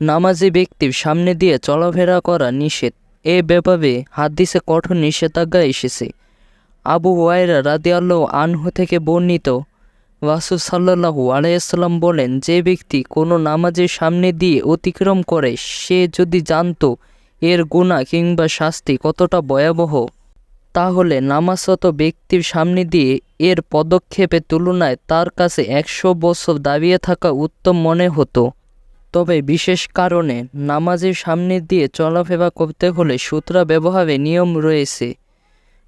নামাজি ব্যক্তির সামনে দিয়ে চলাফেরা করা নিষেধ। এ ব্যাপারে হাদিসে কঠোর নিষেধাজ্ঞা এসেছে। আবু হুরায়রা রাদিয়াল্লাহু আনহু থেকে বর্ণিত, রাসূল সাল্লাল্লাহু আলাইহি সাল্লাম বলেন, যে ব্যক্তি কোনো নামাজের সামনে দিয়ে অতিক্রম করে সে যদি জানতো এর গুনাহ কিংবা শাস্তি কতটা ভয়াবহ, তাহলে নামাজরত ব্যক্তির সামনে দিয়ে এর পদক্ষেপের তুলনায় তার কাছে 100 বছর দাঁড়িয়ে থাকা উত্তম মনে হতো। তবে বিশেষ কারণে নামাজের সামনে দিয়ে চলাফেরা করতে হলে সূত্রা ব্যবহারে নিয়ম রয়েছে।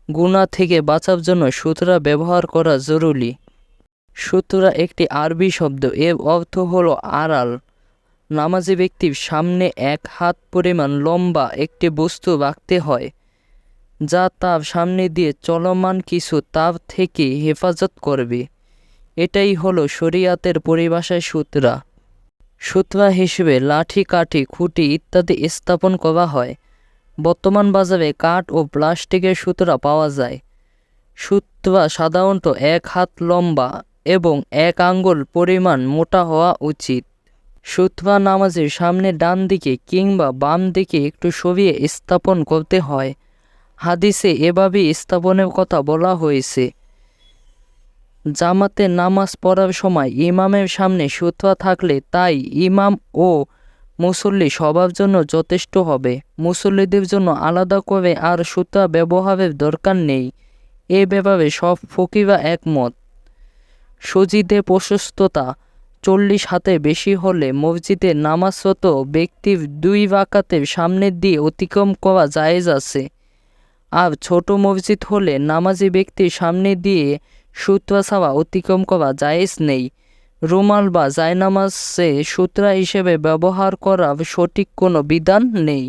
গুনাহ থেকে বাঁচার জন্য সূত্রা ব্যবহার করা জরুরি। সূত্রা একটি আরবি শব্দ, এর অর্থ হলো আড়াল। নামাজি ব্যক্তির সামনে 1 হাত পরিমাণ লম্বা একটি বস্তু রাখতে হয়, যা তার সামনে দিয়ে চলমান কিছু তার থেকে হেফাজত করবে। এটাই হলো শরিয়াতের পরিভাষায় সূত্রা। সূত্রা হিসেবে লাঠি, কাঠি, খুঁটি ইত্যাদি স্থাপন করা হয়। বর্তমান বাজারে কাঠ ও প্লাস্টিকের সূত্রা পাওয়া যায়। সূত্রা সাধারণত 1 হাত লম্বা এবং 1 আঙ্গুল পরিমাণ মোটা হওয়া উচিত। সূত্রা নামাজের সামনে ডান দিকে কিংবা বাম দিকে একটু সরিয়ে স্থাপন করতে হয়। হাদিসে এভাবেই স্থাপনের কথা বলা হয়েছে। জামাতে নামাজ পড়ার সময় ইমামের সামনে সূত্রা থাকলে তাই ইমাম ও মুসল্লি সবার জন্য যথেষ্ট হবে। মুসল্লিদের জন্য আলাদা করে আর সূত্রা ব্যবহারের দরকার নেই। এ ব্যাপারে সব ফকিহরা একমত। মসজিদের প্রশস্ততা 40 হাতের বেশি হলে মসজিদে নামাজরত ব্যক্তির 2 রাকাতের সামনে দিয়ে অতিক্রম করা জায়েজ আছে। আর ছোট মসজিদ হলে নামাজি ব্যক্তির সামনে দিয়ে সূত্রা ছাড়া অতিক্রম করা জায়েজ নেই। রুমাল বা জায়নামাজে সূত্রা হিসেবে ব্যবহার করার সঠিক কোনো বিধান নেই।